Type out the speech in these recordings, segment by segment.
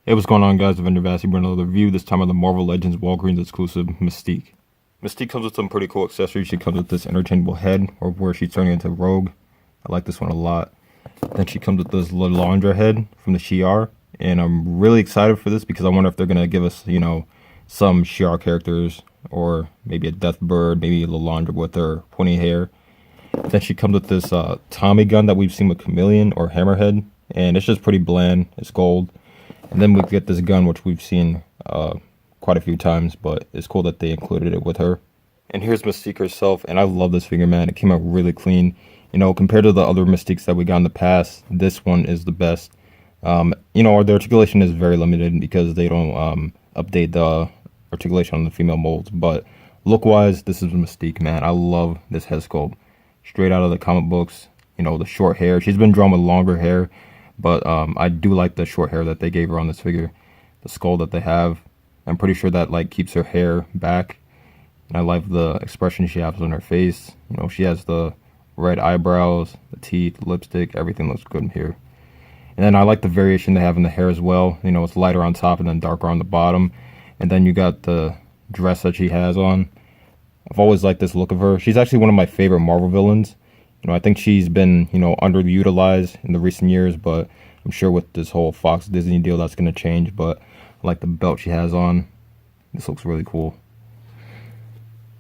Hey, what's going on, guys? Avenger Vastey bringing another review, this time of the Marvel Legends Walgreens exclusive Mystique. Mystique comes with some pretty cool accessories. She comes with this interchangeable head, or where she's turning into Rogue. I like this one a lot. Then she comes with this Lalandra head from the Shi'ar, and I'm really excited for this because I wonder if they're going to give us, some Shi'ar characters, or maybe a Deathbird, maybe Lalandra with her pointy hair. Then she comes with this Tommy gun that we've seen with Chameleon or Hammerhead, and it's just pretty bland. It's gold. And then we get this gun, which we've seen quite a few times, but it's cool that they included it with her. And here's Mystique herself, and I love this figure, man. It came out really clean. Compared to the other Mystiques that we got in the past, this one is the best. The articulation is very limited because they don't update the articulation on the female molds. But look-wise, this is Mystique, man. I love this head sculpt. Straight out of the comic books, the short hair. She's been drawn with longer hair. But I do like the short hair that they gave her on this figure. The skull that they have. I'm pretty sure that keeps her hair back. And I like the expression she has on her face. She has the red eyebrows, the teeth, lipstick, everything looks good in here. And then I like the variation they have in the hair as well. It's lighter on top and then darker on the bottom. And then you got the dress that she has on. I've always liked this look of her. She's actually one of my favorite Marvel villains. I think she's been, underutilized in the recent years, but I'm sure with this whole Fox Disney deal that's going to change. But I like the belt she has on. This looks really cool.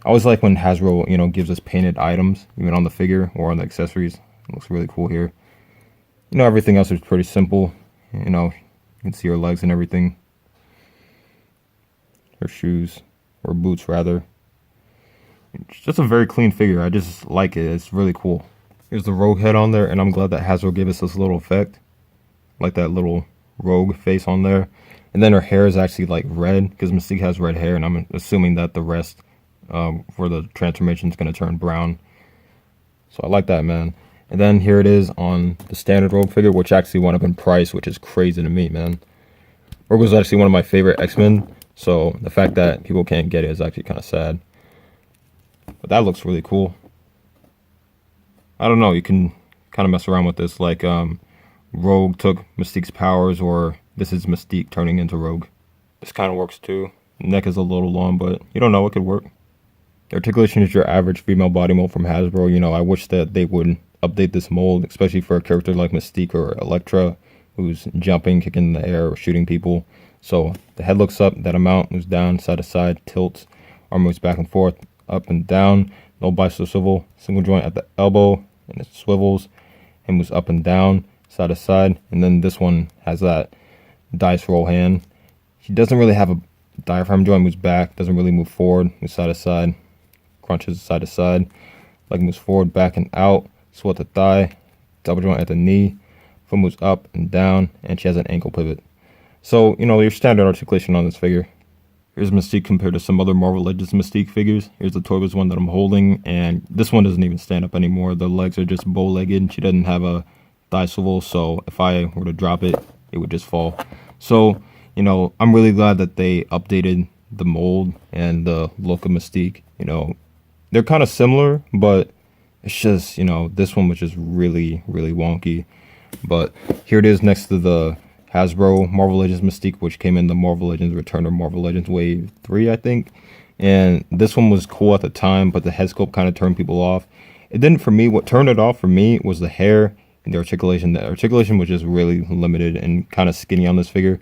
I always like when Hasbro, gives us painted items, even on the figure or on the accessories. It looks really cool here. Everything else is pretty simple. You can see her legs and everything. Her shoes, or boots rather. It's just a very clean figure. I just like it. It's really cool. Here's the Rogue head on there, and I'm glad that Hasbro gave us this little effect. Like that little Rogue face on there. And then her hair is actually red, because Mystique has red hair, and I'm assuming that the rest for the transformation is going to turn brown. So I like that, man. And then here it is on the standard Rogue figure, which actually went up in price, which is crazy to me, man. Rogue was actually one of my favorite X-Men, so the fact that people can't get it is actually kind of sad. But that looks really cool. I don't know, you can kind of mess around with this, Rogue took Mystique's powers, or this is Mystique turning into Rogue. This kind of works too. Neck is a little long, but you don't know, it could work. The articulation is your average female body mold from Hasbro. I wish that they would update this mold, especially for a character like Mystique or Elektra, who's jumping, kicking in the air, or shooting people. So the head looks up, that amount moves down, side to side, tilts, arm moves back and forth, up and down, no bicep swivel, single joint at the elbow, and it swivels and moves up and down, side to side. And then this one has that dice roll hand. She doesn't really have a diaphragm joint, moves back, doesn't really move forward, moves side to side, crunches side to side, moves forward, back and out, sweat the thigh, double joint at the knee, foot moves up and down, and she has an ankle pivot. So, your standard articulation on this figure. Here's Mystique compared to some other Marvel Legends Mystique figures. Here's the Toy Biz one that I'm holding, and this one doesn't even stand up anymore. The legs are just bow-legged. She doesn't have a thigh swivel, so if I were to drop it, it would just fall. So, I'm really glad that they updated the mold and the look of Mystique. They're kind of similar, but it's just, this one was just really, really wonky. But here it is next to the Hasbro Marvel Legends Mystique, which came in the Marvel Legends Return or Marvel Legends Wave 3, I think. And this one was cool at the time, but the head sculpt kind of turned people off. It didn't for me. What turned it off for me was the hair and the articulation. The articulation was just really limited and kind of skinny on this figure.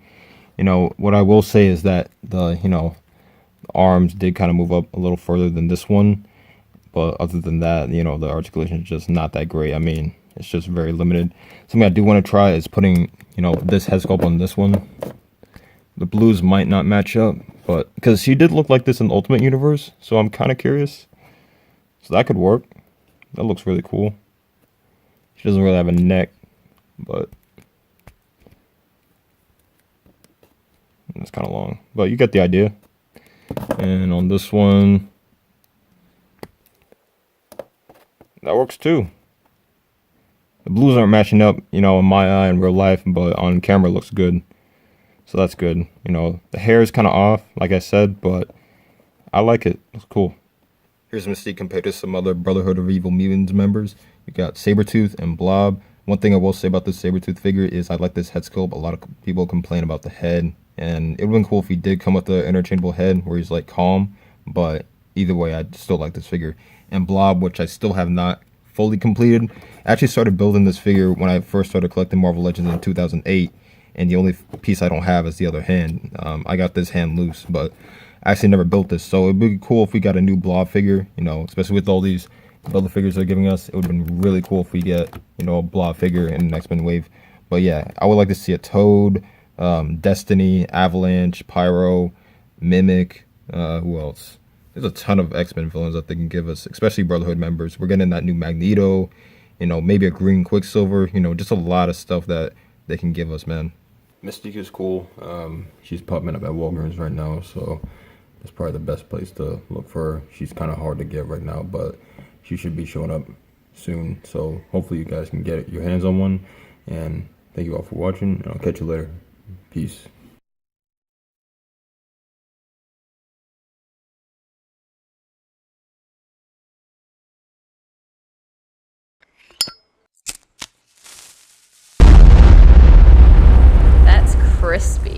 What I will say is that the arms did kind of move up a little further than this one. But other than that, the articulation is just not that great. I mean, it's just very limited. Something I do want to try is putting, this head sculpt on this one. The blues might not match up, but because she did look like this in Ultimate Universe, so I'm kind of curious. So that could work. That looks really cool. She doesn't really have a neck, but it's kind of long. But you get the idea. And on this one, that works too. The blues aren't matching up, in my eye in real life, but on camera it looks good. So that's good. The hair is kind of off, like I said, but I like it. It's cool. Here's Mystique compared to some other Brotherhood of Evil Mutants members. You got Sabretooth and Blob, One thing I will say about this Sabretooth figure is I like this head sculpt. A lot of people complain about the head, and it would have been cool if he did come with the interchangeable head where he's like calm, but either way, I still like this figure. And Blob, which I still have not fully completed. I actually started building this figure when I first started collecting Marvel Legends in 2008, and the only piece I don't have is the other hand. I got this hand loose, but I actually never built this, so it'd be cool if we got a new Blob figure, you know, especially with all these Builder figures they're giving us. It would have been really cool if we get, you know, a Blob figure in the X-Men wave. But yeah, I would like to see a Toad, Destiny, Avalanche, Pyro, Mimic, who else? There's a ton of X-Men villains that they can give us, especially Brotherhood members. We're getting that new Magneto, you know, maybe a green Quicksilver, you know, just a lot of stuff that they can give us, man. Mystique is cool. She's popping up at Walgreens right now, so that's probably the best place to look for her. She's kind of hard to get right now, but she should be showing up soon. So hopefully you guys can get your hands on one. And thank you all for watching, and I'll catch you later. Peace. That's crispy.